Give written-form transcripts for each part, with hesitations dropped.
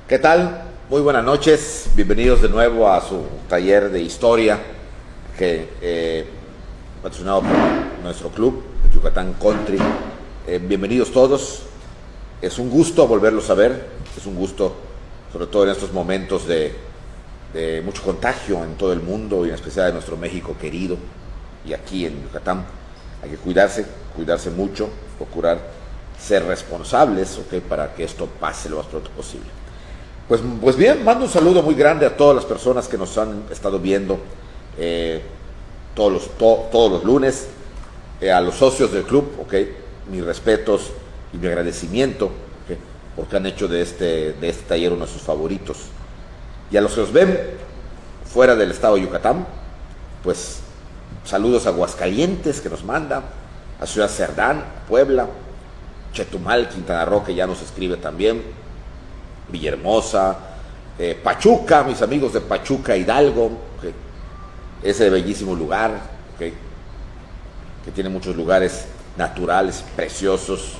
¿Qué tal? Muy buenas noches, bienvenidos de nuevo a su taller de historia que patrocinado por nuestro club, Yucatán Country. Bienvenidos todos, es un gusto volverlos a ver, es un gusto, sobre todo en estos momentos de mucho contagio en todo el mundo y en especial en nuestro México querido y aquí en Yucatán. Hay que cuidarse mucho, procurar ser responsables, ¿okay?, para que esto pase lo más pronto posible. Pues bien, mando un saludo muy grande a todas las personas que nos han estado viendo todos los lunes, a los socios del club, ¿okay?, mis respetos y mi agradecimiento, ¿okay?, porque han hecho de este taller uno de sus favoritos. Y a los que los ven fuera del estado de Yucatán, pues saludos a Aguascalientes, que nos manda, a Ciudad Cerdán, Puebla, Chetumal, Quintana Roo, que ya nos escribe también, Villahermosa, Pachuca, mis amigos de Pachuca, Hidalgo, ¿okay?, ese bellísimo lugar, ¿okay?, que tiene muchos lugares naturales preciosos,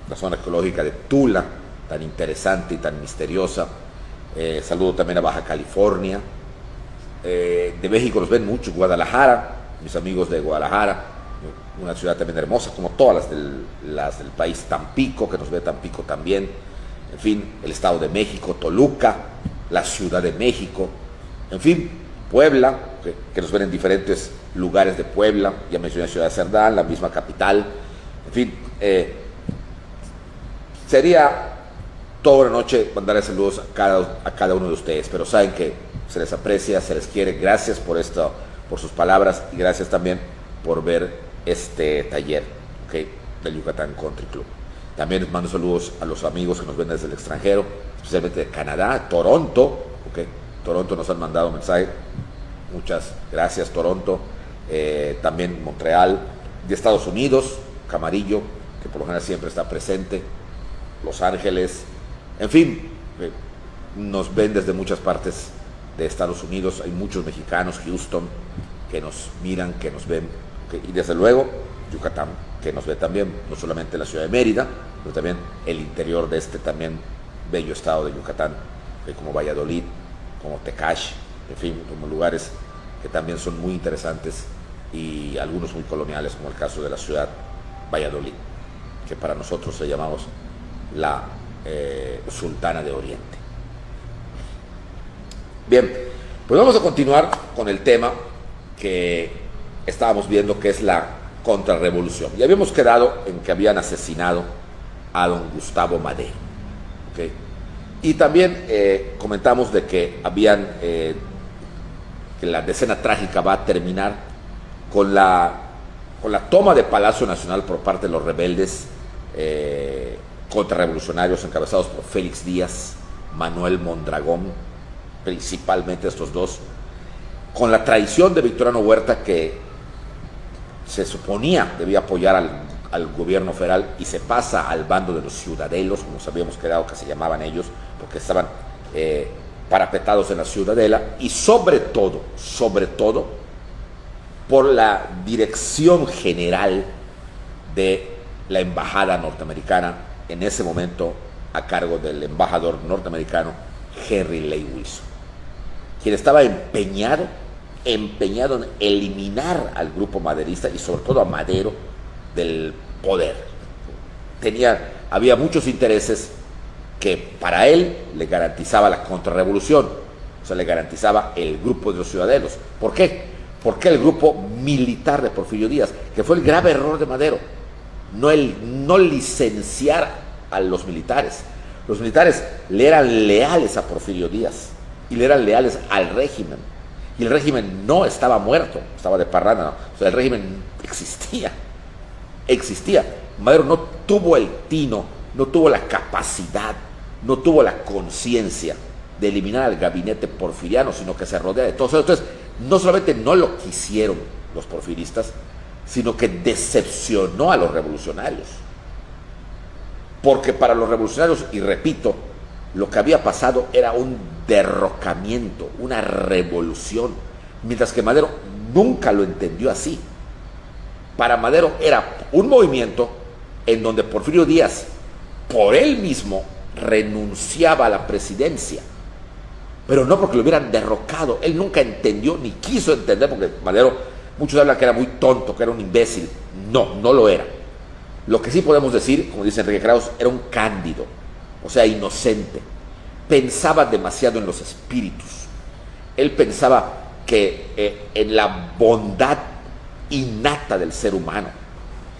la zona ecológica de Tula, tan interesante y tan misteriosa. Saludo también a Baja California. De México nos ven mucho, Guadalajara, mis amigos de Guadalajara, una ciudad también hermosa, como todas las del país. Tampico, que nos ve Tampico también. En fin, el Estado de México, Toluca, la Ciudad de México, en fin, Puebla, que nos ven en diferentes lugares de Puebla, ya mencioné Ciudad de Cerdán, la misma capital, en fin, sería toda la noche mandarles saludos a cada uno de ustedes, pero saben que se les aprecia, se les quiere. Gracias por esto, por sus palabras, y gracias también por ver este taller, ¿okay?, del Yucatán Country Club. También les mando saludos a los amigos que nos ven desde el extranjero, especialmente de Canadá, Toronto, ¿okay?, Toronto nos han mandado mensaje, muchas gracias Toronto, también Montreal, de Estados Unidos, Camarillo, que por lo general siempre está presente, Los Ángeles, en fin, nos ven desde muchas partes de Estados Unidos, hay muchos mexicanos, Houston, que nos miran, que nos ven, ¿okay?, y desde luego Yucatán, que nos ve también, no solamente la ciudad de Mérida, pero también el interior de este también bello estado de Yucatán, como Valladolid, como Tecash, en fin, como lugares que también son muy interesantes y algunos muy coloniales, como el caso de la ciudad Valladolid, que para nosotros le llamamos la Sultana de Oriente. Bien, pues vamos a continuar con el tema que estábamos viendo, que es la contrarrevolución. Y habíamos quedado en que habían asesinado a don Gustavo Madero, ¿okay? Y también comentamos de que que la decena trágica va a terminar con la toma de Palacio Nacional por parte de los rebeldes contrarrevolucionarios encabezados por Félix Díaz, Manuel Mondragón, principalmente estos dos, con la traición de Victoriano Huerta, que se suponía debía apoyar al gobierno federal, y se pasa al bando de los ciudadelos, como nos habíamos quedado que se llamaban ellos, porque estaban parapetados en la ciudadela, y sobre todo, por la dirección general de la embajada norteamericana, en ese momento a cargo del embajador norteamericano Henry Ley Wilson, quien estaba empeñado en eliminar al grupo maderista y sobre todo a Madero del poder. Había muchos intereses que para él le garantizaba la contrarrevolución, o sea, le garantizaba el grupo de los ciudadanos. ¿Por qué? Porque el grupo militar de Porfirio Díaz, que fue el grave error de Madero, no licenciar a los militares. Los militares le eran leales a Porfirio Díaz y le eran leales al régimen. Y el régimen no estaba muerto, estaba de parranda, ¿no? O sea, el régimen existía. Madero no tuvo el tino, no tuvo la capacidad, no tuvo la conciencia de eliminar al gabinete porfiriano, sino que se rodea de todos. Entonces, no solamente no lo quisieron los porfiristas, sino que decepcionó a los revolucionarios. Porque para los revolucionarios, y repito, lo que había pasado era un derrocamiento, una revolución, mientras que Madero nunca lo entendió así. Para Madero era un movimiento en donde Porfirio Díaz, por él mismo, renunciaba a la presidencia, pero no porque lo hubieran derrocado. Él nunca entendió ni quiso entender, porque Madero, muchos hablan que era muy tonto, que era un imbécil. No, no lo era. Lo que sí podemos decir, como dice Enrique Krauss, era un cándido, o sea, inocente. Pensaba demasiado en los espíritus. Él pensaba que en la bondad innata del ser humano,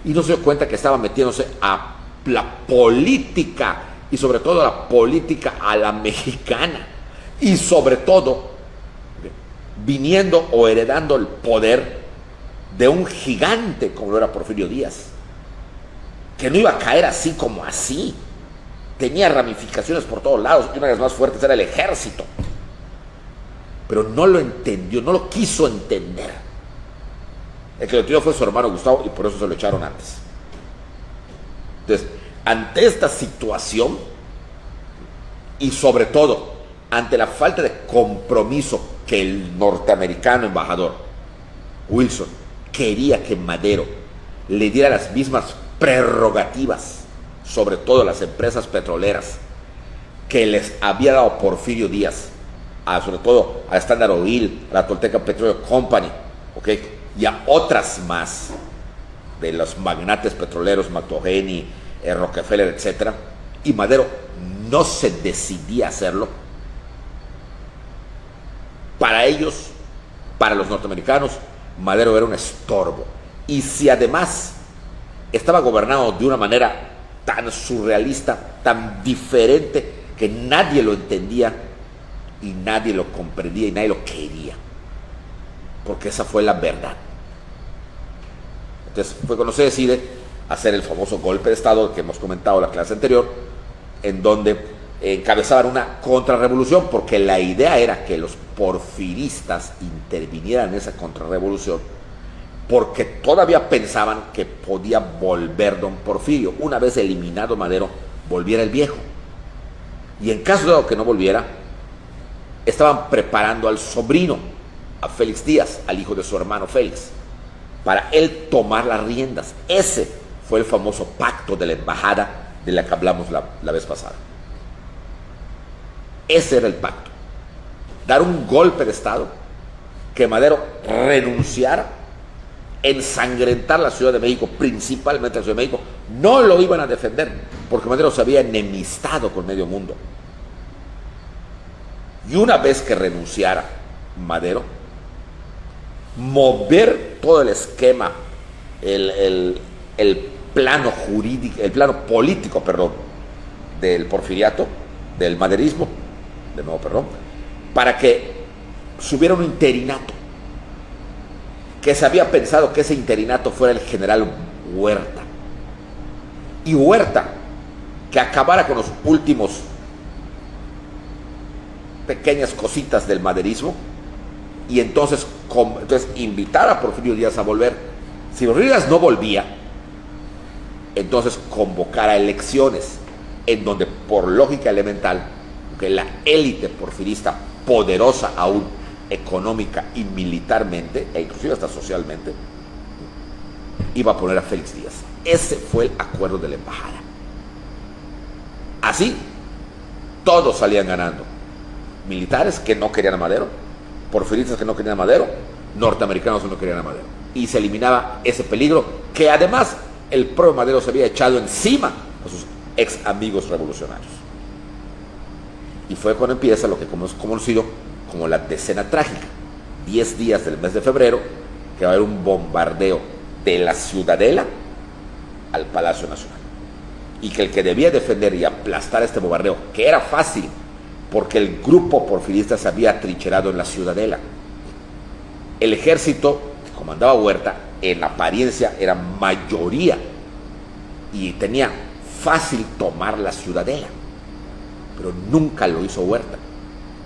y no se dio cuenta que estaba metiéndose a la política, y sobre todo a la política a la mexicana, y sobre todo viniendo o heredando el poder de un gigante como lo era Porfirio Díaz, que no iba a caer así como así. Tenía ramificaciones por todos lados, y una de las más fuertes era el ejército. Pero no lo entendió, no lo quiso entender. El que lo tiró fue su hermano Gustavo, y por eso se lo echaron antes. Entonces, ante esta situación, y sobre todo ante la falta de compromiso que el norteamericano embajador Wilson quería que Madero le diera las mismas prerrogativas, sobre todo a las empresas petroleras, que les había dado Porfirio Díaz, sobre todo a Standard Oil, a la Tolteca Petroleum Company, ¿okay? Y a otras más de los magnates petroleros, McDougall, Rockefeller, etc. Y Madero no se decidía a hacerlo. Para ellos, para los norteamericanos, Madero era un estorbo. Y si además estaba gobernado de una manera tan surrealista, tan diferente, que nadie lo entendía y nadie lo comprendía y nadie lo quería, porque esa fue la verdad. Entonces fue cuando se decide hacer el famoso golpe de Estado que hemos comentado en la clase anterior, en donde encabezaban una contrarrevolución, porque la idea era que los porfiristas intervinieran en esa contrarrevolución, porque todavía pensaban que podía volver don Porfirio. Una vez eliminado Madero, volviera el viejo. Y en caso de que no volviera, estaban preparando al sobrino, a Félix Díaz, al hijo de su hermano Félix, para él tomar las riendas. Ese fue el famoso pacto de la embajada de la que hablamos la vez pasada. Ese era el pacto. Dar un golpe de Estado, que Madero renunciara, ensangrentar la Ciudad de México, principalmente la Ciudad de México. No lo iban a defender, porque Madero se había enemistado con medio mundo. Y una vez que renunciara Madero, mover todo el esquema, el plano jurídico, el plano político, perdón, del porfiriato, del maderismo, de nuevo, perdón, para que subiera un interinato, que se había pensado que ese interinato fuera el general Huerta. Y Huerta, que acabara con los últimos pequeñas cositas del maderismo, y entonces invitar a Porfirio Díaz a volver. Si Porfirio Díaz no volvía, entonces convocar a elecciones, en donde por lógica elemental, que la élite porfirista, poderosa aún económica y militarmente, e inclusive hasta socialmente, iba a poner a Félix Díaz. Ese fue el acuerdo de la embajada. Así, todos salían ganando. Militares que no querían a Madero, porfiristas que no querían a Madero, norteamericanos que no querían a Madero. Y se eliminaba ese peligro que además el propio Madero se había echado encima a sus ex amigos revolucionarios. Y fue cuando empieza lo que hemos conocido como la decena trágica. 10 días del mes de febrero, que va a haber un bombardeo de la Ciudadela al Palacio Nacional. Y que el que debía defender y aplastar este bombardeo, que era fácil, porque el grupo porfirista se había atrincherado en la Ciudadela. El ejército que comandaba Huerta, en apariencia, era mayoría y tenía fácil tomar la Ciudadela, pero nunca lo hizo Huerta.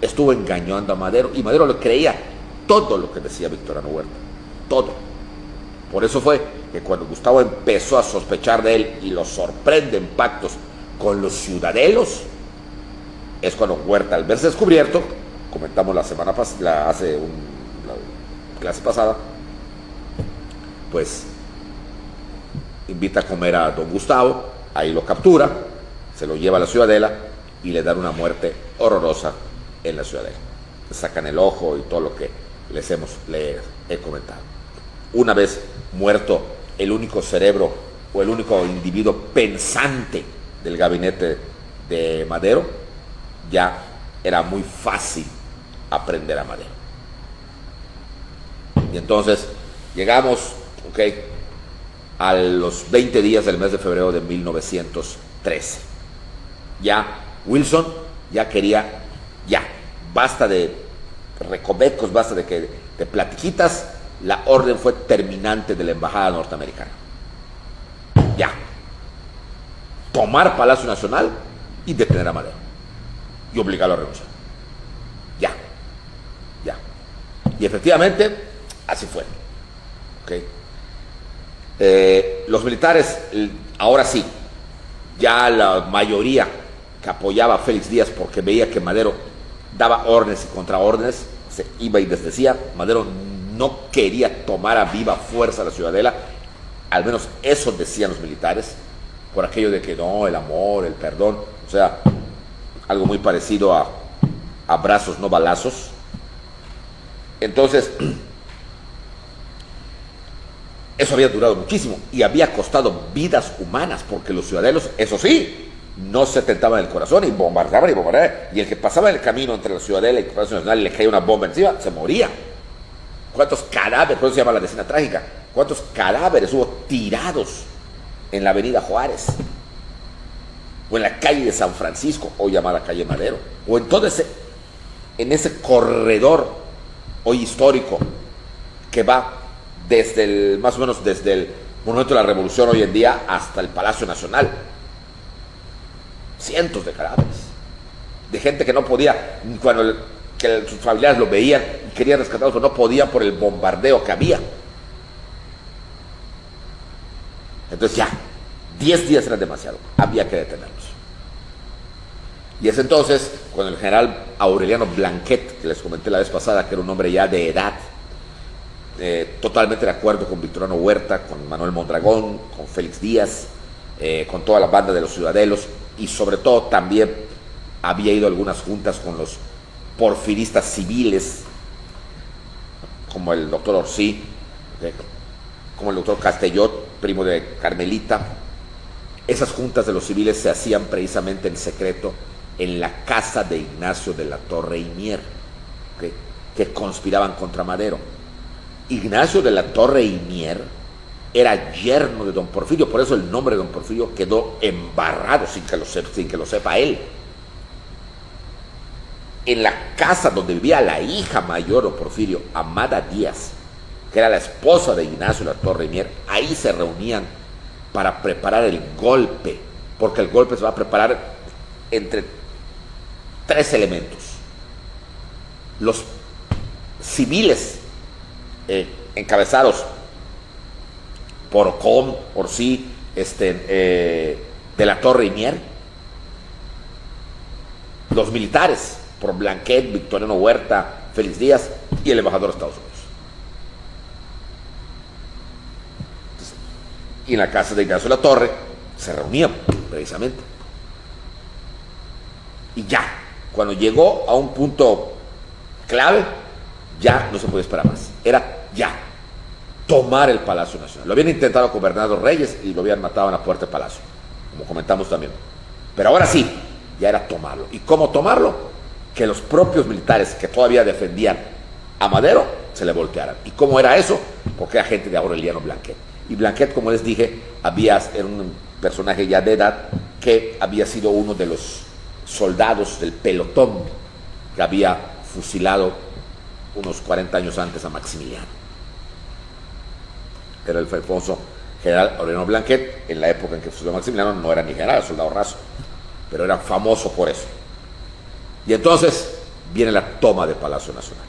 Estuvo engañando a Madero, y Madero le creía todo lo que decía Victoriano Huerta, todo. Por eso fue que cuando Gustavo empezó a sospechar de él y lo sorprende en pactos con los ciudadelos, es cuando Huerta, al verse descubierto, comentamos la semana pasada, la clase pasada, pues invita a comer a don Gustavo, ahí lo captura, se lo lleva a la Ciudadela y le dan una muerte horrorosa en la ciudadela. Le sacan el ojo y todo lo que les he comentado. Una vez muerto el único cerebro o el único individuo pensante del gabinete de Madero, ya era muy fácil aprender a Madero. Y entonces llegamos, a los 20 días del mes de febrero de 1913. Ya Wilson ya quería, basta de recovecos, basta de platiquitas. La orden fue terminante de la embajada norteamericana. Ya. Tomar Palacio Nacional y detener a Madero. Y obligarlo a renunciar. Ya. Y efectivamente, así fue. Los militares, ahora sí, ya la mayoría que apoyaba a Félix Díaz porque veía que Madero daba órdenes y contraórdenes, se iba y desdecía. Madero no quería tomar a viva fuerza la ciudadela, al menos eso decían los militares, por aquello de que no, el amor, el perdón, o sea, algo muy parecido a abrazos, no balazos. Entonces, eso había durado muchísimo y había costado vidas humanas, porque los ciudadanos, eso sí, no se tentaban el corazón y bombardeaban y bombardeaban. Y el que pasaba en el camino entre la ciudadela y el Palacio Nacional y le caía una bomba encima, se moría. ¿Cuántos cadáveres? Por eso se llama la escena trágica. ¿Cuántos cadáveres hubo tirados en la avenida Juárez? O en la calle de San Francisco, hoy llamada calle Madero. O en ese corredor hoy histórico que va más o menos desde el Monumento de la Revolución hoy en día hasta el Palacio Nacional. Cientos de cadáveres. De gente que no podía, cuando sus familiares lo veían y querían rescatarlos, pero no podían por el bombardeo que había. Entonces ya, 10 días eran demasiado, había que detenerlos. Y es entonces cuando el general Aureliano Blanquet, que les comenté la vez pasada, que era un hombre ya de edad, totalmente de acuerdo con Victoriano Huerta, con Manuel Mondragón, con Félix Díaz, con toda la banda de los ciudadanos, y sobre todo también había ido a algunas juntas con los porfiristas civiles, como el doctor Orsí, como el doctor Castellot, primo de Carmelita. Esas juntas de los civiles se hacían precisamente en secreto en la casa de Ignacio de la Torre y Mier, que conspiraban contra Madero. Ignacio de la Torre y Mier era yerno de don Porfirio, por eso el nombre de don Porfirio quedó embarrado sin que lo sepa él. En la casa donde vivía la hija mayor de Porfirio, Amada Díaz, que era la esposa de Ignacio de la Torre y Mier, ahí se reunían para preparar el golpe, porque el golpe se va a preparar entre 3 elementos. Los civiles encabezados por Ocón, Orsí, de la Torre y Mier. Los militares, por Blanquet, Victoriano Huerta, Félix Díaz y el embajador de Estados Unidos. Y en la casa de Ignacio de la Torre se reunían precisamente. Y ya, cuando llegó a un punto clave, ya no se podía esperar más. Era ya tomar el Palacio Nacional. Lo habían intentado con Bernardo Reyes y lo habían matado en la puerta del Palacio, como comentamos también. Pero ahora sí, ya era tomarlo. ¿Y cómo tomarlo? Que los propios militares que todavía defendían a Madero se le voltearan. ¿Y cómo era eso? Porque era gente de Aureliano Blanquet. Y Blanquet, como les dije, era un personaje ya de edad que había sido uno de los soldados del pelotón que había fusilado unos 40 años antes a Maximiliano. Era el famoso general Aureliano Blanquet. En la época en que fusiló a Maximiliano no era ni general, era soldado raso, pero era famoso por eso. Y entonces viene la toma de Palacio Nacional.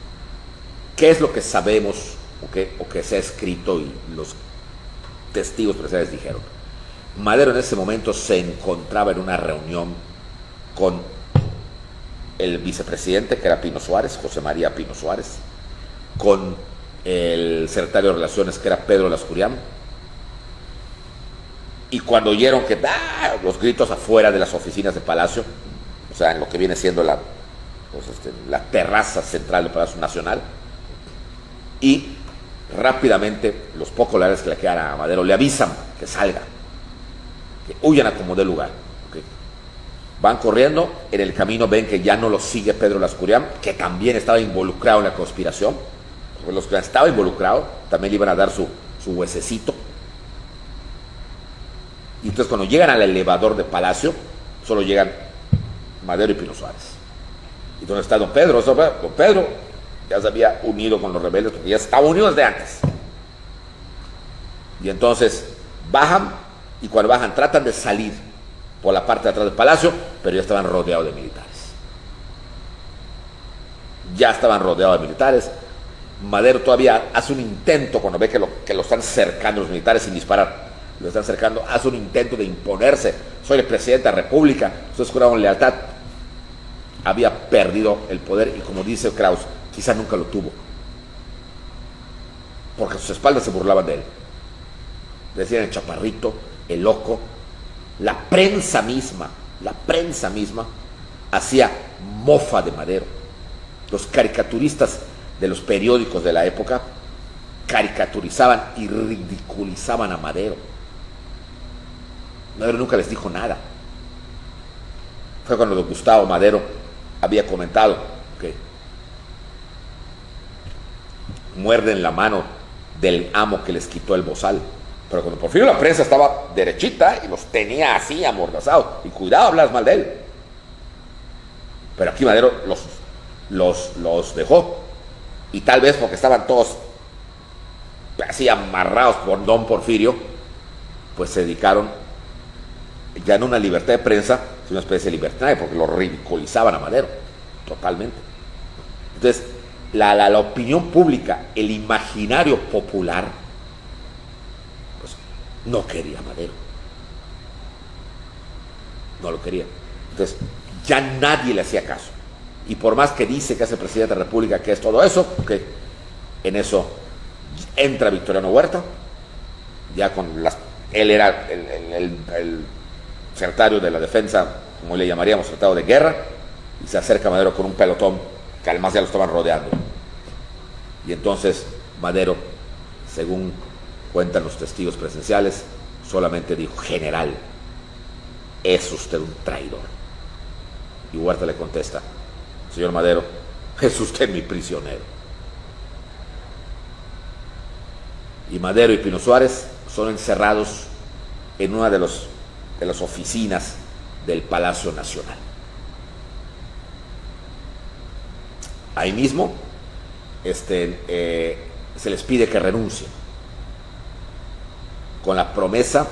¿Qué es lo que sabemos o que se ha escrito y los testigos presenciales dijeron? Madero en ese momento se encontraba en una reunión con el vicepresidente, que era Pino Suárez, José María Pino Suárez, con el secretario de Relaciones, que era Pedro Lascuriam, y cuando oyeron que los gritos afuera de las oficinas de Palacio, o sea, en lo que viene siendo la, la terraza central del Palacio Nacional, y rápidamente los pocos lares que le quedan a Madero le avisan que salga, que huyan a como dé lugar. ¿Okay? Van corriendo, en el camino ven que ya no los sigue Pedro Lascuriam, que también estaba involucrado en la conspiración, porque los que estaba involucrado también le iban a dar su huesecito. Y entonces cuando llegan al elevador de Palacio, solo llegan Madero y Pino Suárez. Y donde está don Pedro ya se había unido con los rebeldes, porque ya estaba unido desde antes. Y entonces bajan, y cuando bajan tratan de salir por la parte de atrás del Palacio, pero ya estaban rodeados de militares. Ya estaban rodeados de militares. Madero todavía hace un intento, cuando ve que lo están cercando los militares sin disparar, lo están cercando, hace un intento de imponerse. Soy el presidente de la República, ustedes juraron lealtad. Había perdido el poder, y como dice Krauss, quizá nunca lo tuvo, porque a sus espaldas se burlaban de él. Decían el chaparrito, el loco. La prensa misma hacía mofa de Madero. Los caricaturistas de los periódicos de la época caricaturizaban y ridiculizaban a Madero. Madero nunca les dijo nada. Fue cuando don Gustavo Madero había comentado que muerden la mano del amo que les quitó el bozal. Pero cuando Porfirio la prensa estaba derechita y los tenía así amordazados, y cuidado, hablas mal de él. Pero aquí Madero los dejó, y tal vez porque estaban todos así amarrados por don Porfirio, pues se dedicaron ya no una libertad de prensa, sino una especie de libertad, porque lo ridiculizaban a Madero totalmente. Entonces la opinión pública, el imaginario popular, pues no quería a Madero, no lo quería. Entonces ya nadie le hacía caso, y por más que dice que es el presidente de la República, que es todo eso, okay, en eso entra Victoriano Huerta, ya con él era el secretario de la defensa, como le llamaríamos, secretario de guerra, y se acerca a Madero con un pelotón que además ya lo estaban rodeando. Y entonces Madero, según cuentan los testigos presenciales, solamente dijo: general, es usted un traidor. Y Huerta le contesta: señor Madero, es usted mi prisionero. Y Madero y Pino Suárez son encerrados en una de las oficinas del Palacio Nacional. Ahí mismo se les pide que renuncien, con la promesa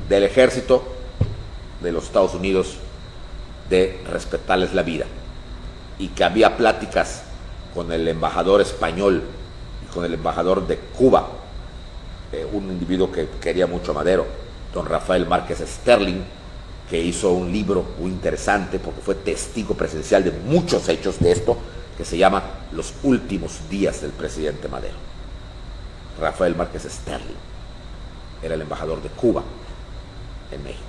del ejército de los Estados Unidos de respetarles la vida, y que había pláticas con el embajador español y con el embajador de Cuba, un individuo que quería mucho a Madero, don Rafael Márquez Sterling, que hizo un libro muy interesante porque fue testigo presencial de muchos hechos de esto, que se llama Los últimos días del presidente Madero. Rafael Márquez Sterling era el embajador de Cuba en México,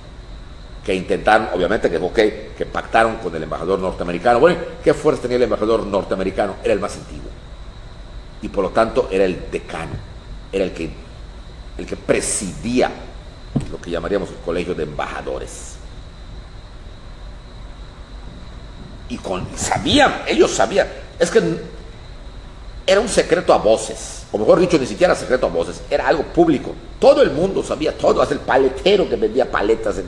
que intentaron, obviamente, que pactaron con el embajador norteamericano. Bueno, ¿qué fuerza tenía el embajador norteamericano? Era el más antiguo, y por lo tanto era el decano, era el que presidía lo que llamaríamos el colegio de embajadores. Y ellos sabían, es que era un secreto a voces, o mejor dicho, ni siquiera secreto a voces, era algo público. Todo el mundo sabía, todo, hasta el paletero que vendía paletas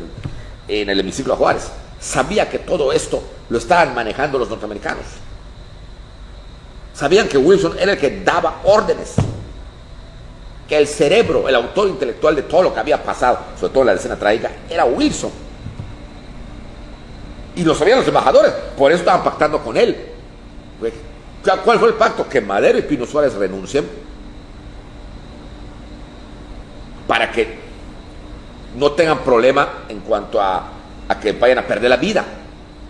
en el hemiciclo a Juárez, sabía que todo esto lo estaban manejando los norteamericanos. Sabían que Wilson era el que daba órdenes, que el cerebro, el autor intelectual de todo lo que había pasado, sobre todo en la escena trágica, era Wilson. Y lo sabían los embajadores, por eso estaban pactando con él. ¿Cuál fue el pacto? Que Madero y Pino Suárez renuncien para que no tengan problema en cuanto a que vayan a perder la vida.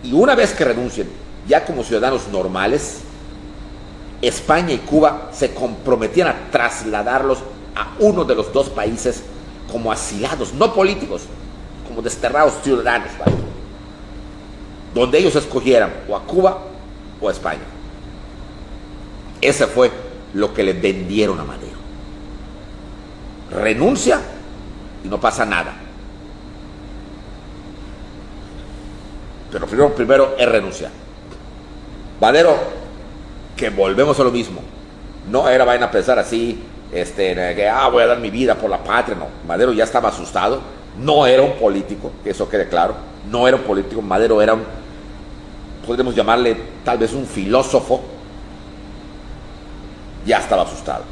Y una vez que renuncien, ya como ciudadanos normales, España y Cuba se comprometían a trasladarlos a uno de los dos países como asilados, no políticos, como desterrados ciudadanos, ¿vale? donde ellos escogieran o a Cuba o a España. Ese fue lo que le vendieron a Madero. Renuncia y no pasa nada. Pero primero es renunciar. Madero, que volvemos a lo mismo, no era, vayan a pensar así, que voy a dar mi vida por la patria. No, Madero ya estaba asustado, no era un político, que eso quede claro, no era un político. Madero era podríamos llamarle tal vez un filósofo. Ya estaba asustado.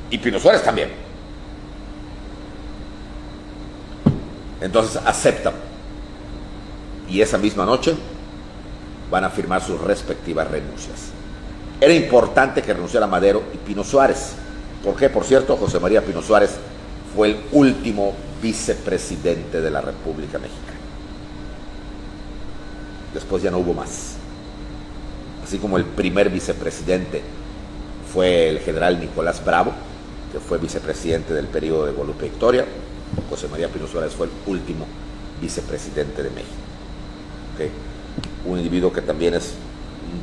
Y Pino Suárez también. Entonces aceptan. Y esa misma noche van a firmar sus respectivas renuncias. Era importante que renunciara Madero y Pino Suárez. ¿Por qué? Por cierto, José María Pino Suárez fue el último vicepresidente de la República Mexicana. Después ya no hubo más. Así como el primer vicepresidente fue el general Nicolás Bravo, que fue vicepresidente del periodo de Guadalupe Victoria, José María Pino Suárez fue el último vicepresidente de México. ¿Okay? Un individuo que también es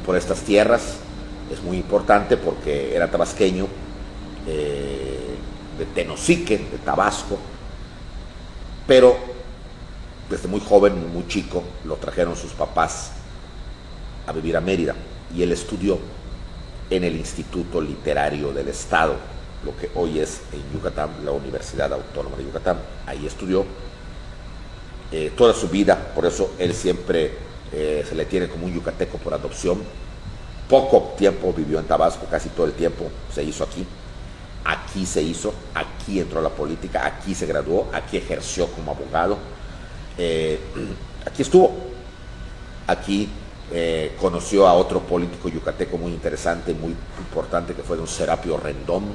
por estas tierras, es muy importante porque era tabasqueño, de Tenosique, de Tabasco, pero desde muy joven, muy chico, lo trajeron sus papás a vivir a Mérida y él estudió en el Instituto Literario del Estado, lo que hoy es en Yucatán, la Universidad Autónoma de Yucatán. Ahí estudió toda su vida, por eso él siempre se le tiene como un yucateco por adopción. Poco tiempo vivió en Tabasco, casi todo el tiempo se hizo aquí. Aquí se hizo, aquí entró a la política, aquí se graduó, aquí ejerció como abogado. Aquí estuvo, aquí conoció a otro político yucateco muy interesante, muy importante, que fue don Serapio Rendón,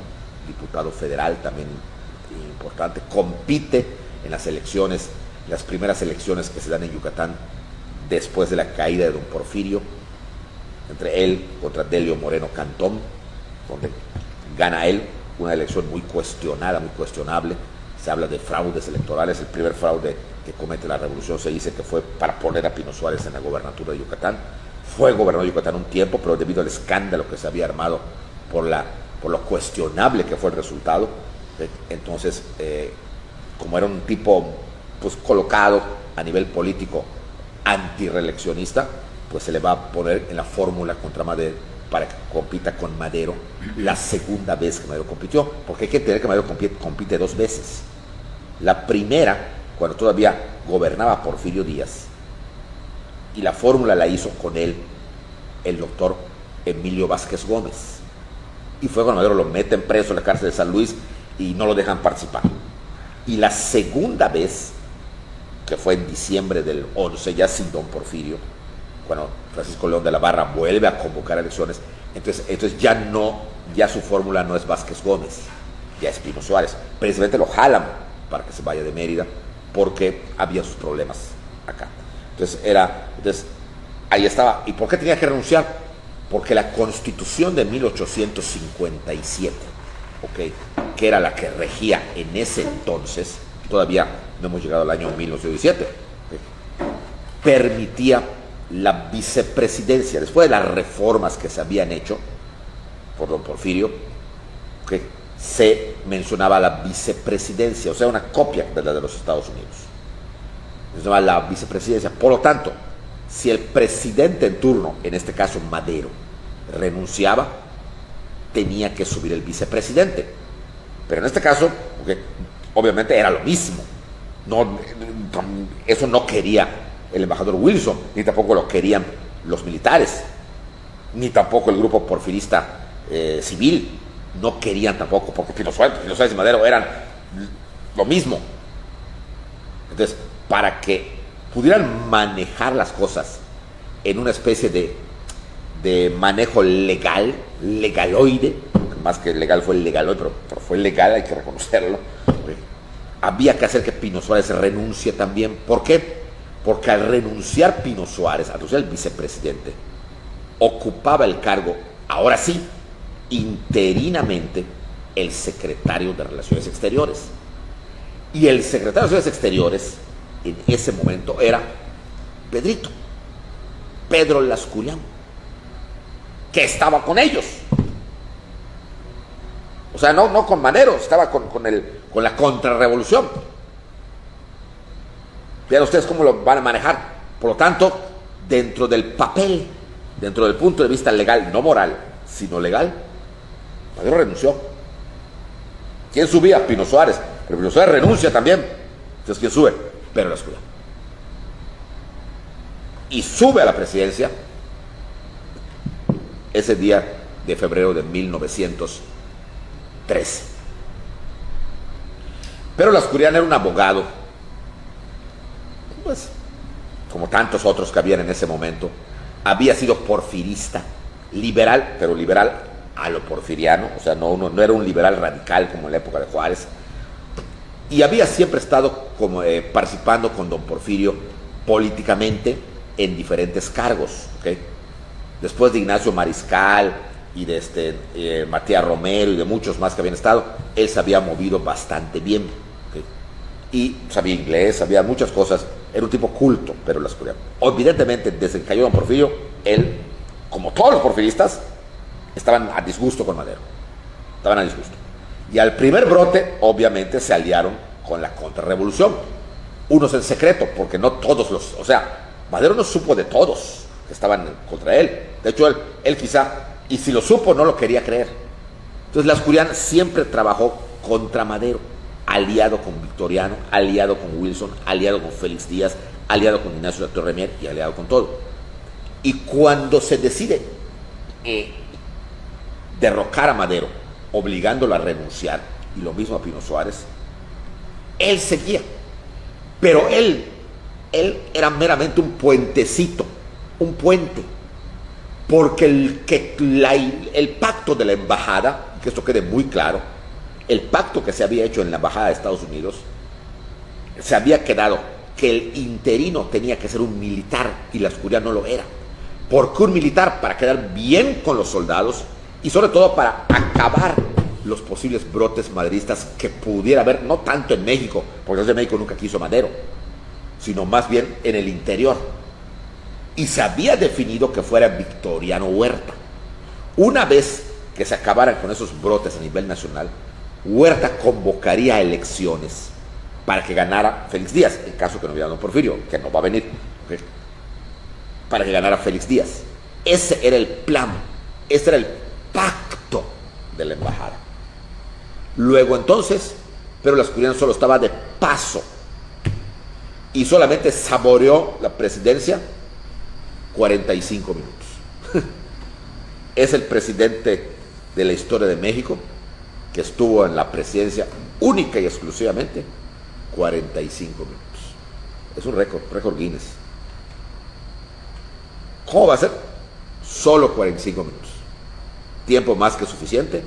diputado federal también importante. Compite en las elecciones, las primeras elecciones que se dan en Yucatán después de la caída de don Porfirio, entre él contra Delio Moreno Cantón, donde gana él, una elección muy cuestionada, muy cuestionable. Se habla de fraudes electorales. El primer fraude que comete la revolución se dice que fue para poner a Pino Suárez en la gobernatura de Yucatán. Fue gobernador de Yucatán un tiempo, pero debido al escándalo que se había armado por lo cuestionable que fue el resultado, entonces, como era un tipo pues colocado a nivel político antireeleccionista, pues se le va a poner en la fórmula contra Madero para que compita con Madero la segunda vez que Madero compitió, porque hay que entender que Madero compite dos veces. La primera, cuando todavía gobernaba Porfirio Díaz, y la fórmula la hizo con él el doctor Emilio Vázquez Gómez, y fue cuando Madero lo meten preso en la cárcel de San Luis y no lo dejan participar. Y la segunda vez, que fue en diciembre del 11, ya sin don Porfirio, cuando Francisco León de la Barra vuelve a convocar elecciones, entonces ya su fórmula no es Vázquez Gómez, ya es Pino Suárez. Precisamente lo jalan para que se vaya de Mérida porque había sus problemas acá. Entonces ahí estaba. ¿Y por qué tenía que renunciar? Porque la Constitución de 1857, ¿okay?, que era la que regía en ese entonces, todavía no hemos llegado al año 1917, ¿okay?, permitía la vicepresidencia, después de las reformas que se habían hecho por don Porfirio, que se mencionaba la vicepresidencia, o sea, una copia de la de los Estados Unidos. Se llamaba la vicepresidencia. Por lo tanto, si el presidente en turno, en este caso Madero, renunciaba, tenía que subir el vicepresidente. Pero en este caso, obviamente era lo mismo. Eso no quería el embajador Wilson, ni tampoco lo querían los militares, ni tampoco el grupo porfirista civil. No querían tampoco, porque Pino Suárez y Madero eran lo mismo. Entonces, para que pudieran manejar las cosas en una especie de manejo legal, legaloide, más que legal fue el legaloide, pero fue legal, hay que reconocerlo, había que hacer que Pino Suárez renuncie también. ¿Por qué? Porque al renunciar Pino Suárez, al renunciar el vicepresidente, ocupaba el cargo, ahora sí, interinamente, el secretario de Relaciones Exteriores. Y el secretario de Relaciones Exteriores en ese momento era Pedrito. Pedro Lascurián, que estaba con ellos. O sea, no con Madero, estaba con la contrarrevolución. Vean ustedes cómo lo van a manejar. Por lo tanto, dentro del papel, dentro del punto de vista legal, no moral, sino legal, Madero renunció. ¿Quién subía? Pino Suárez. Pero Pino Suárez renuncia también. Entonces, ¿quién sube? Pedro Lascurián. Y sube a la presidencia ese día de febrero de 1913. Pero Lascurián era un abogado, pues, como tantos otros que habían en ese momento. Había sido porfirista, liberal, pero liberal a lo porfiriano, o sea, no era un liberal radical como en la época de Juárez. Y había siempre estado como, participando con don Porfirio políticamente en diferentes cargos, ¿okay? Después de Ignacio Mariscal y de Matías Romero y de muchos más que habían estado, él se había movido bastante bien, ¿okay? Y sabía inglés, sabía muchas cosas, era un tipo culto, pero Lascurián. Evidentemente, desde que cayó don Porfirio, él, como todos los porfiristas, estaban a disgusto con Madero, estaban a disgusto. Y al primer brote, obviamente, se aliaron con la contrarrevolución, unos en secreto, porque no todos o sea, Madero no supo de todos que estaban contra él. De hecho, él quizá, y si lo supo, no lo quería creer. Entonces, Lascurián siempre trabajó contra Madero, aliado con Victoriano, aliado con Wilson, aliado con Félix Díaz, aliado con Ignacio de la Torre Mier y aliado con todo. Y cuando se decide derrocar a Madero, obligándolo a renunciar, y lo mismo a Pino Suárez, él seguía. Pero él era meramente un puentecito, un puente, porque el pacto de la embajada, que esto quede muy claro, el pacto que se había hecho en la embajada de Estados Unidos, se había quedado que el interino tenía que ser un militar y Lascurián no lo era. ¿Por qué un militar? Para quedar bien con los soldados y sobre todo para acabar los posibles brotes maderistas que pudiera haber, no tanto en México, porque desde México nunca quiso Madero, sino más bien en el interior. Y se había definido que fuera Victoriano Huerta. Una vez que se acabaran con esos brotes a nivel nacional, Huerta convocaría elecciones para que ganara Félix Díaz, en caso que no hubiera don Porfirio, que no va a venir, ¿okay? Para que ganara Félix Díaz. Ese era el plan, ese era el pacto de la embajada. Luego entonces, pero Lascurián solo estaba de paso y solamente saboreó la presidencia 45 minutos. Es el presidente de la historia de México que estuvo en la presidencia única y exclusivamente 45 minutos. Es un récord Guinness. ¿Cómo va a ser? Solo 45 minutos. Tiempo más que suficiente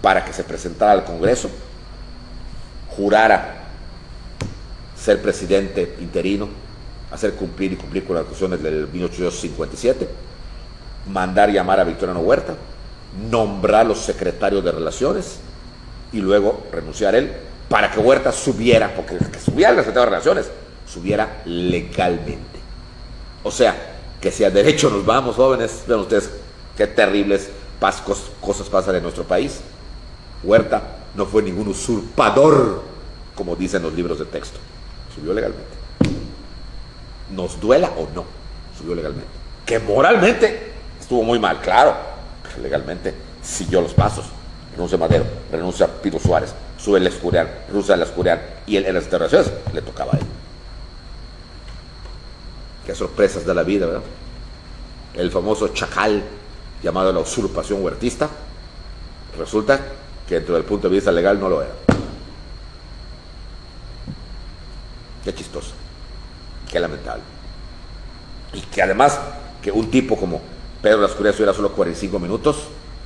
para que se presentara al Congreso, jurara ser presidente interino, hacer cumplir con las constituciones del 1857, mandar llamar a Victoriano Huerta, nombrar los secretarios de Relaciones y luego renunciar él para que Huerta subiera, porque el que subiera el secretario de Relaciones, subiera legalmente. O sea, que si a derecho nos vamos, jóvenes, vean ustedes qué terribles cosas pasan en nuestro país. Huerta no fue ningún usurpador, como dicen los libros de texto. Subió legalmente. Nos duela o no, subió legalmente. Que moralmente estuvo muy mal, claro, pero legalmente siguió los pasos. Renuncia Madero, renuncia Pino Suárez, sube Lascurián, renuncia Lascurián, y él en las intervenciones le tocaba a él. Qué sorpresas de la vida, ¿verdad? El famoso chacal llamado la usurpación huertista, resulta que dentro del punto de vista legal no lo era. Qué chistoso, qué lamentable. Y que además, que un tipo como Pedro Lascurián estuviera solo 45 minutos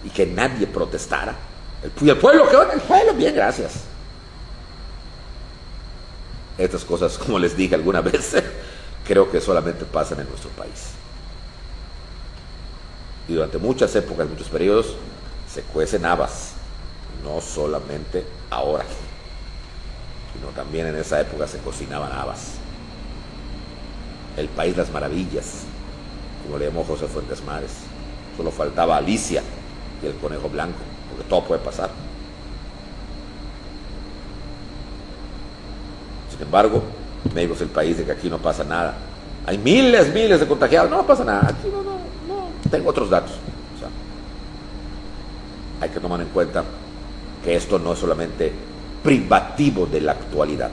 y que nadie protestara. ¿Y el pueblo qué onda? El pueblo, bien, gracias. Estas cosas, como les dije alguna vez, creo que solamente pasan en nuestro país. Y durante muchas épocas, muchos periodos, se cuecen habas. No solamente ahora, sino también en esa época se cocinaban habas. El país las maravillas, como le llamó José Fuentes Mares. Solo faltaba Alicia y el conejo blanco, porque todo puede pasar. Sin embargo, México es el país de que aquí no pasa nada. Hay miles de contagiados, no pasa nada. Aquí no. Tengo otros datos. O sea, hay que tomar en cuenta que esto no es solamente privativo de la actualidad.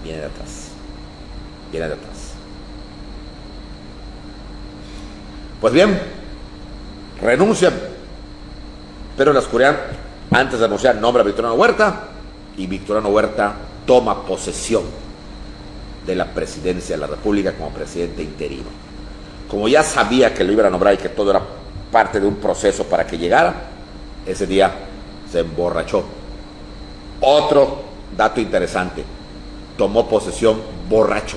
Viene de atrás. Pues bien, renuncian. Pero en la oscuridad, antes de anunciar, nombra a Victoriano Huerta, y Victoriano Huerta toma posesión de la presidencia de la República como presidente interino. Como ya sabía que lo iban a nombrar y que todo era parte de un proceso para que llegara, ese día se emborrachó. Otro dato interesante: tomó posesión borracho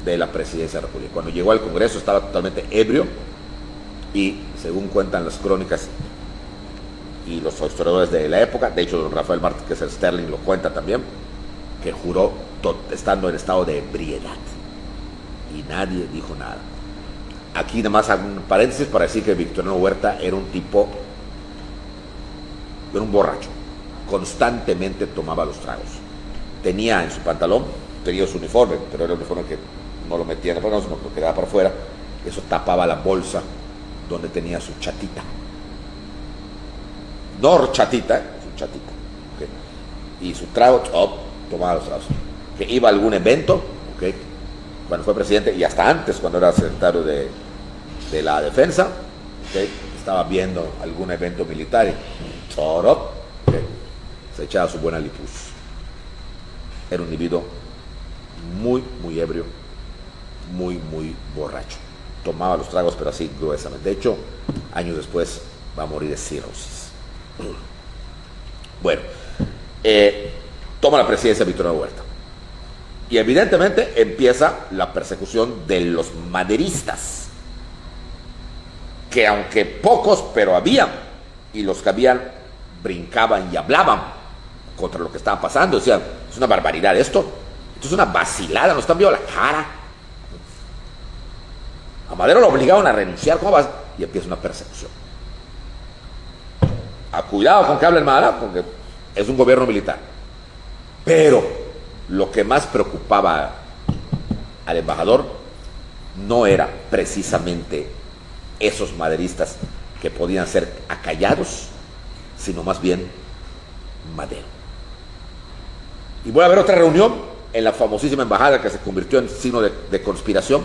de la presidencia de la República. Cuando llegó al Congreso estaba totalmente ebrio y, según cuentan las crónicas y los historiadores de la época, de hecho don Rafael Márquez Sterling lo cuenta también, que juró estando en estado de ebriedad y nadie dijo nada. Aquí nada más hago un paréntesis para decir que Victoriano Huerta era un borracho, constantemente tomaba los tragos. Tenía en su pantalón, tenía su uniforme, pero era un uniforme que no lo metía en el pantalón, sino que lo quedaba por fuera. Eso tapaba la bolsa donde tenía su chatita. No chatita, su chatita. ¿Okay? Y su trago, tomaba los tragos. Que iba a algún evento, ¿okay? Cuando fue presidente, y hasta antes, cuando era secretario de la defensa, ¿okay? Estaba viendo algún evento militar y ¿okay? Se echaba su buena lipus. Era un individuo muy ebrio, muy borracho. Tomaba los tragos, pero así gruesamente. De hecho, años después va a morir de cirrosis. Bueno, toma la presidencia Victoriano Huerta. Y evidentemente empieza la persecución de los maderistas, que aunque pocos, pero habían, y los que habían brincaban y hablaban contra lo que estaba pasando. Decían, es una barbaridad esto es una vacilada, nos están viendo la cara. A Madero lo obligaron a renunciar, ¿cómo vas? Y empieza una persecución. Cuidado con que hable el Madero, porque es un gobierno militar. Pero lo que más preocupaba al embajador no era precisamente esos maderistas que podían ser acallados, sino más bien Madero. Y voy a ver otra reunión en la famosísima embajada que se convirtió en signo de conspiración.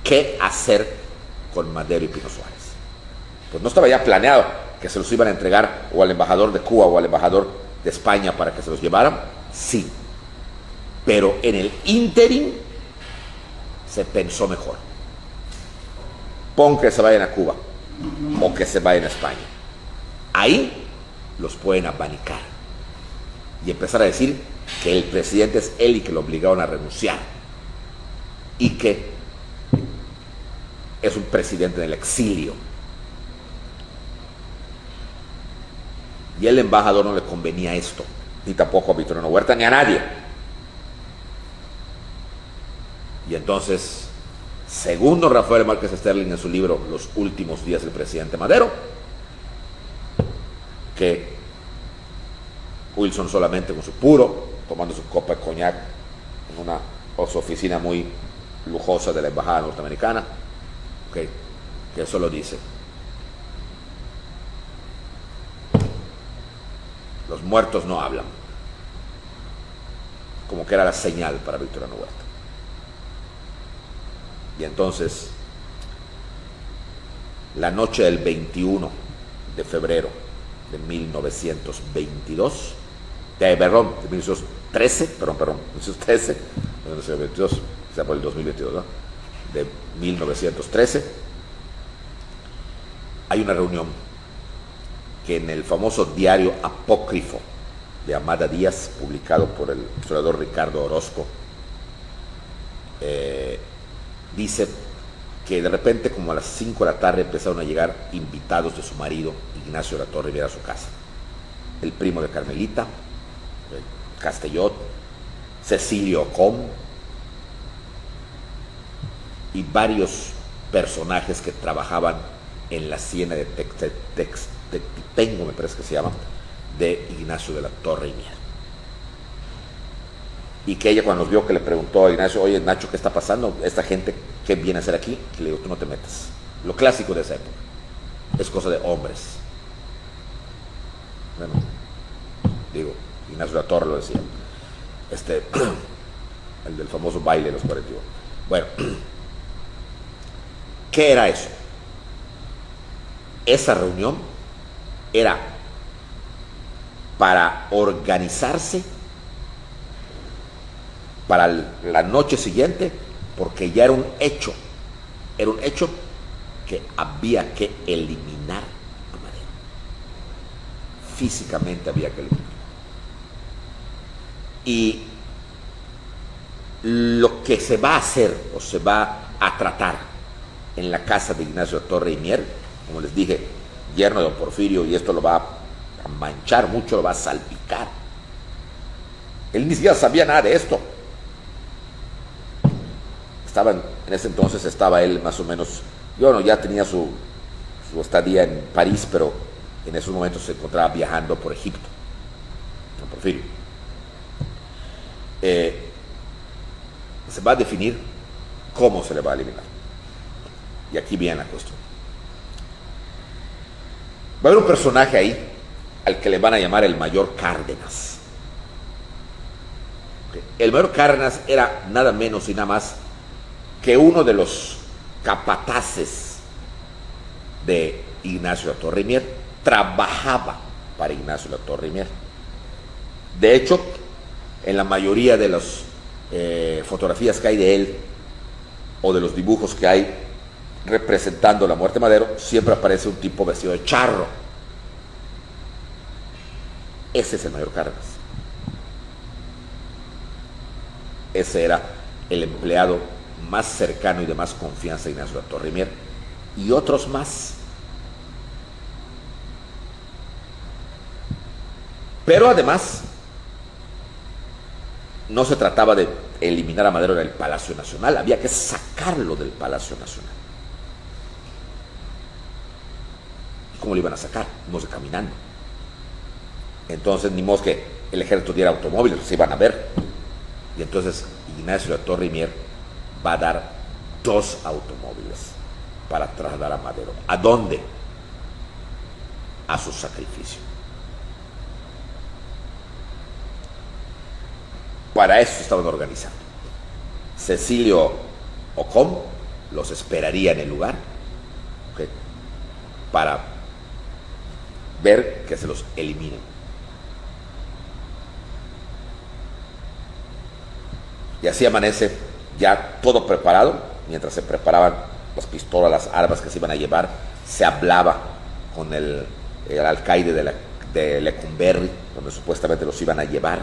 ¿Qué hacer con Madero y Pino Suárez? Pues no estaba ya planeado que se los iban a entregar o al embajador de Cuba o al embajador de España para que se los llevaran. Sí, pero en el ínterin se pensó mejor. Pon que se vayan a Cuba o que se vayan a España. Ahí los pueden abanicar y empezar a decir que el presidente es él y que lo obligaron a renunciar y que es un presidente en el exilio. Y al embajador no le convenía esto, ni tampoco a Victoriano Huerta ni a nadie. Y entonces, según don Rafael Márquez Sterling en su libro Los últimos días del presidente Madero, que Wilson solamente con su puro, tomando su copa de coñac en una oficina muy lujosa de la embajada norteamericana, okay, que eso lo dice: los muertos no hablan, como que era la señal para Victoriano Huerta. Y entonces, la noche del 21 de febrero de 1922, de 1913, o sea, por el 2022, ¿no? De 1913, hay una reunión que en el famoso diario apócrifo de Amada Díaz, publicado por el historiador Ricardo Orozco, dice que de repente, como a las 5 de la tarde, empezaron a llegar invitados de su marido, Ignacio de la Torre Rivera, a su casa. El primo de Carmelita, Castellot, Cecilio Com, y varios personajes que trabajaban en la hacienda de Tectipengo, me parece que se llama, de Ignacio de la Torre y Mier. Y que ella cuando nos vio, que le preguntó a Ignacio, oye Nacho, ¿qué está pasando? Esta gente, ¿qué viene a hacer aquí? Y le digo, tú no te metas. Lo clásico de esa época. Es cosa de hombres. Bueno, digo, Ignacio de la Torre lo decía. El del famoso baile de los 41. Bueno, ¿qué era eso? Esa reunión era para organizarse para la noche siguiente, porque ya era un hecho que había que eliminar a Madero. Físicamente había que eliminar. Y lo que se va a hacer o se va a tratar en la casa de Ignacio de Torre y Mier, como les dije, yerno de don Porfirio, y esto lo va a manchar mucho, lo va a salpicar. Él ni siquiera sabía nada de esto. En ese entonces estaba él más o menos, ya tenía su estadía en París, pero en esos momentos se encontraba viajando por Egipto, don Porfirio. Se va a definir cómo se le va a eliminar. Y aquí viene la cuestión. Va a haber un personaje ahí al que le van a llamar el Mayor Cárdenas. El Mayor Cárdenas era nada menos y nada más que uno de los capataces de Ignacio de la Torre y Mier. Trabajaba para Ignacio de la Torre y Mier. De hecho, en la mayoría de las fotografías que hay de él o de los dibujos que hay representando la muerte de Madero, siempre aparece un tipo vestido de charro. Ese es el Mayor Cárdenas. Ese era el empleado más cercano y de más confianza de Ignacio de la Torre y Mier, y otros más. Pero además, no se trataba de eliminar a Madero en el Palacio Nacional, había que sacarlo del Palacio Nacional. ¿Y cómo lo iban a sacar? No sé, caminando. Entonces, ni modo que el ejército diera automóviles, se iban a ver. Y entonces Ignacio de la Torre y Mier va a dar 2 automóviles para trasladar a Madero. ¿A dónde? A su sacrificio. Para eso se estaban organizando. Cecilio Ocom los esperaría en el lugar, ¿okay?, para ver que se los eliminen. Y así amanece ya todo preparado. Mientras se preparaban las pistolas, las armas que se iban a llevar, se hablaba con el alcaide de Lecumberri, donde supuestamente los iban a llevar.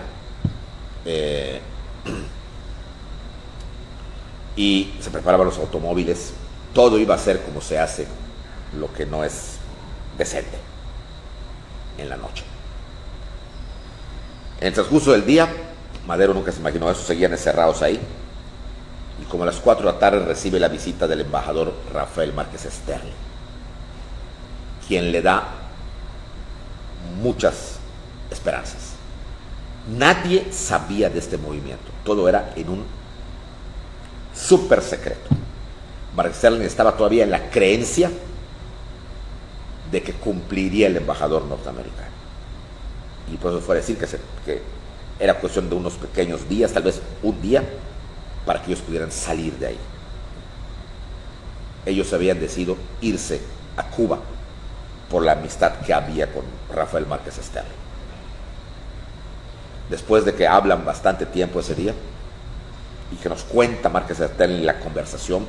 Y se preparaban los automóviles. Todo iba a ser como se hace lo que no es decente en la noche. En el transcurso del día, Madero nunca se imaginó eso, seguían encerrados ahí, y como a las 4 de la tarde recibe la visita del embajador Rafael Márquez Sterling, quien le da muchas esperanzas. Nadie sabía de este movimiento, todo era en un súper secreto. Márquez Sterling estaba todavía en la creencia de que cumpliría el embajador norteamericano, y por eso fue a decir que era cuestión de unos pequeños días, tal vez un día, para que ellos pudieran salir de ahí. Ellos habían decidido irse a Cuba por la amistad que había con Rafael Márquez Sterling. Después de que hablan bastante tiempo ese día, y que nos cuenta Márquez Sterling la conversación,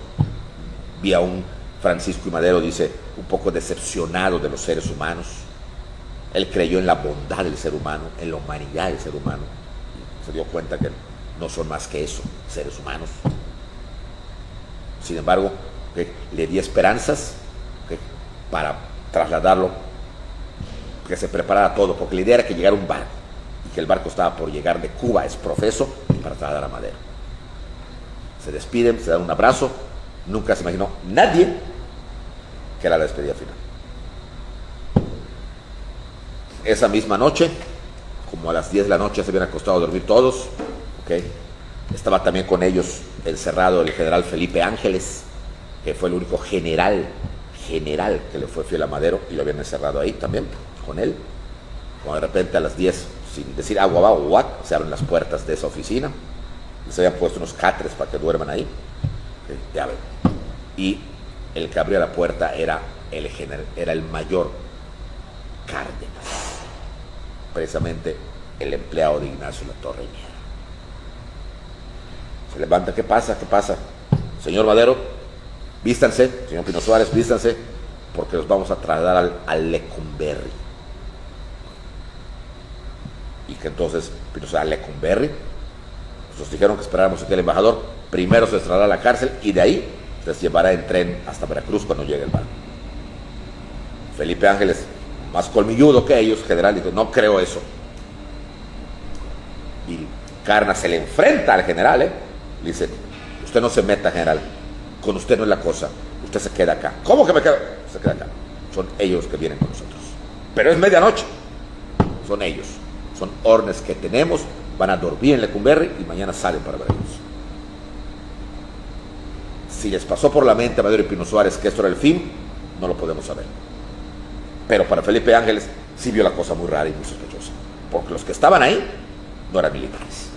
vía un Francisco y Madero, dice, un poco decepcionado de los seres humanos. Él creyó en la bondad del ser humano, en la humanidad del ser humano, y se dio cuenta que no son más que eso, seres humanos. Sin embargo, le di esperanzas para trasladarlo, que se preparara todo, porque la idea era que llegara un barco, y que el barco estaba por llegar de Cuba, es profeso, para trasladar a Madero. Se despiden, se dan un abrazo, Nunca se imaginó nadie que era la despedida final. Esa misma noche, como a las 10 de la noche, se habían acostado a dormir todos, ¿okay? Estaba también con ellos encerrado el general Felipe Ángeles, que fue el único general que le fue fiel a Madero, y lo habían encerrado ahí también, con él. Cuando de repente a las 10, sin decir agua va o guac, se abren las puertas de esa oficina, les habían puesto unos catres para que duerman ahí, ya ven. Y el que abría la puerta era el mayor Cárdenas, precisamente el empleado de Ignacio Latorre y Mier. Se levanta, ¿qué pasa? ¿Qué pasa? Señor Madero, vístanse, señor Pino Suárez, vístanse, porque los vamos a trasladar al Lecumberri. Y que entonces Pino Suárez, al Lecumberri, nos dijeron que esperáramos aquí al embajador, primero se trasladará a la cárcel y de ahí se llevará en tren hasta Veracruz cuando llegue el barco. Felipe Ángeles, más colmilludo que ellos, general, dijo, no creo eso. Y Carna se le enfrenta al general, le dice, usted no se meta, general, con usted no es la cosa, usted se queda acá. ¿Cómo que me quedo? Se queda acá. Son ellos que vienen con nosotros. Pero es medianoche. Son ellos. Son órdenes que tenemos, van a dormir en Lecumberri y mañana salen para Veracruz. Si les pasó por la mente a Madero y Pino Suárez que esto era el fin, no lo podemos saber. Pero para Felipe Ángeles sí vio la cosa muy rara y muy sospechosa, porque los que estaban ahí no eran militares.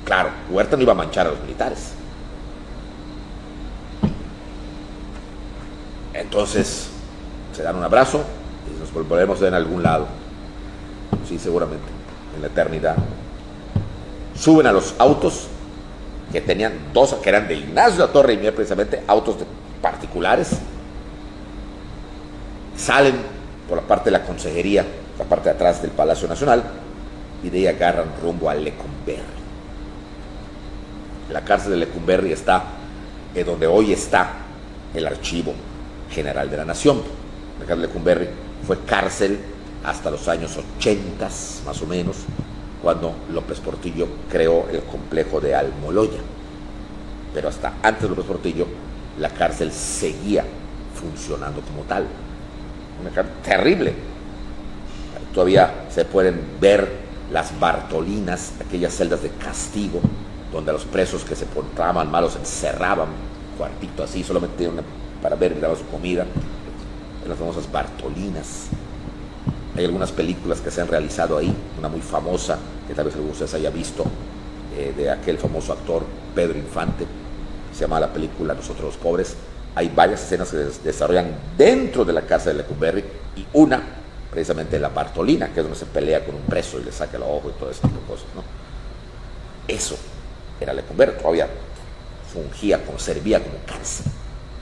Claro, Huerta no iba a manchar a los militares. Entonces se dan un abrazo y nos volveremos a ver en algún lado. Sí, seguramente, en la eternidad. Suben a los autos que tenían dos, que eran de Ignacio Latorre y Mier, precisamente, autos particulares. Salen por la parte de la consejería, la parte de atrás del Palacio Nacional, y de ahí agarran rumbo a Lecumberri. La cárcel de Lecumberri está donde hoy está el Archivo General de la Nación. La cárcel de Lecumberri fue cárcel hasta los años 80, más o menos, cuando López Portillo creó el complejo de Almoloya. Pero hasta antes de López Portillo, la cárcel seguía funcionando como tal. Una cárcel terrible. Todavía se pueden ver las Bartolinas, aquellas celdas de castigo, donde a los presos que se encontraban malos encerraban, un cuartito así, solamente para ver y daban su comida. En las famosas Bartolinas. Hay algunas películas que se han realizado ahí, una muy famosa, que tal vez algunos de ustedes haya visto, de aquel famoso actor Pedro Infante, se llama la película Nosotros los Pobres. Hay varias escenas que se desarrollan dentro de la casa de Lecumberri, y una, precisamente la Bartolina, que es donde se pelea con un preso y le saca el ojo y todo ese tipo de cosas, ¿no? Eso era Lecumberri, todavía servía como cárcel.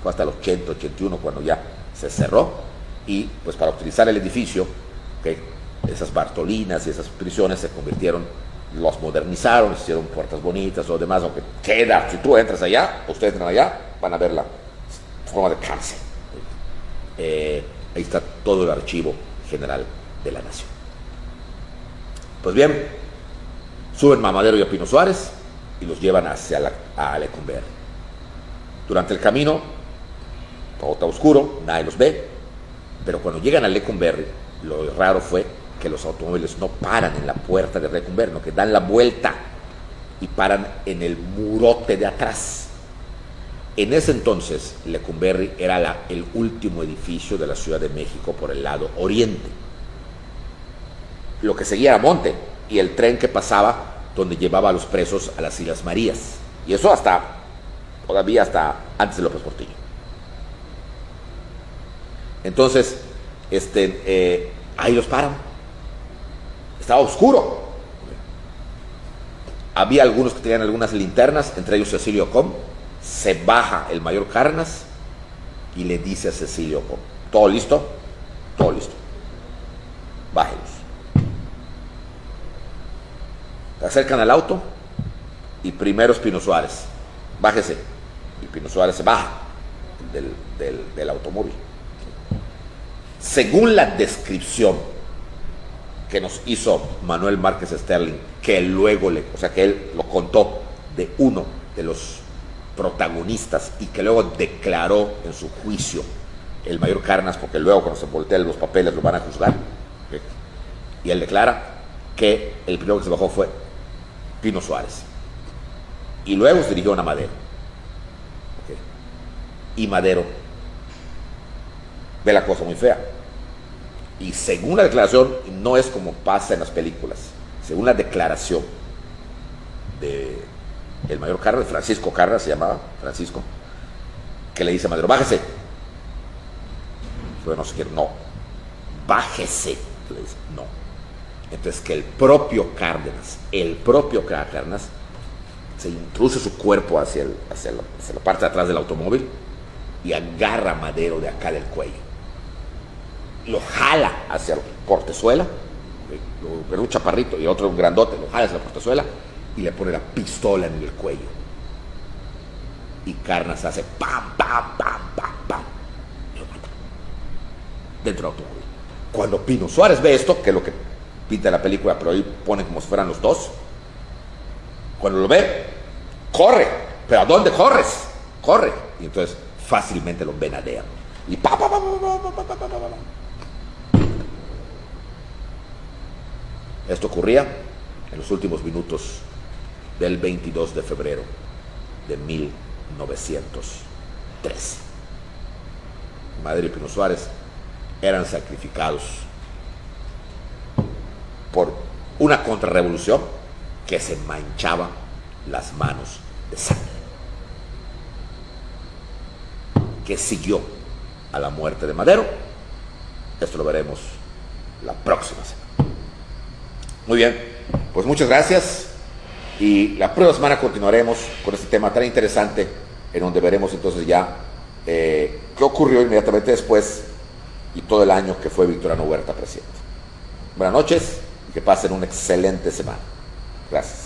Fue hasta el 80, 81 cuando ya se cerró, y pues para utilizar el edificio, esas Bartolinas y esas prisiones se convirtieron, los modernizaron, hicieron puertas bonitas, lo demás, aunque queda, si tú entras allá, ustedes entran allá, van a ver la forma de cárcel. Ahí está todo el Archivo General de la Nación. Pues bien, suben a Madero y a Pino Suárez y los llevan hacia a Lecumberri. Durante el camino, todo está oscuro, nadie los ve, pero cuando llegan a Lecumberri, lo raro fue que los automóviles no paran en la puerta de Lecumberri, no, que dan la vuelta y paran en el murote de atrás. En ese entonces, Lecumberri era el último edificio de la Ciudad de México por el lado oriente. Lo que seguía era monte y el tren que pasaba donde llevaba a los presos a las Islas Marías. Y eso todavía hasta antes de López Portillo. Entonces, ahí los paran. Estaba oscuro. Había algunos que tenían algunas linternas, entre ellos Cecilio Com. Se baja el mayor Cárdenas y le dice a Cecilio Com: ¿todo listo? Todo listo. Bájelos. Se acercan al auto y primero es Pino Suárez. Bájese. Y Pino Suárez se baja del automóvil. Según la descripción que nos hizo Manuel Márquez Sterling, que luego que él lo contó de uno de los protagonistas y que luego declaró en su juicio el mayor Cárdenas, porque luego cuando se voltean los papeles lo van a juzgar, ¿okay? Y él declara que el primero que se bajó fue Pino Suárez y luego se dirigió a Madero, ¿okay? Y Madero ve la cosa muy fea y según la declaración, no es como pasa en las películas, según la declaración de el mayor Cárdenas, Francisco Cárdenas se llamaba, Francisco, que le dice a Madero, bájese. Pero no se quiere, no, bájese, le dice, no. Entonces que el propio Cárdenas se introduce su cuerpo hacia la parte de atrás del automóvil y agarra a Madero de acá del cuello, lo jala hacia la portezuela, pero un chaparrito y otro un grandote, lo jala hacia la portezuela y le pone la pistola en el cuello y Cárdenas hace pam, pam, pam, pam, pam, y lo mata dentro del automóvil. Cuando Pino Suárez ve esto, que es lo que pinta la película, pero ahí pone como si fueran los dos, cuando lo ve, corre, pero ¿a dónde corres? Corre, y entonces fácilmente lo venadean y pa, pa, pa, pa, pa, pa, pa, pa, pa, pa. Esto ocurría en los últimos minutos del 22 de febrero de 1913. Madero y Pino Suárez eran sacrificados por una contrarrevolución que se manchaba las manos de sangre, que siguió a la muerte de Madero. Esto lo veremos la próxima semana. Muy bien, pues muchas gracias y la próxima semana continuaremos con este tema tan interesante en donde veremos entonces ya qué ocurrió inmediatamente después y todo el año que fue Victoriano Huerta presidente. Buenas noches y que pasen una excelente semana. Gracias.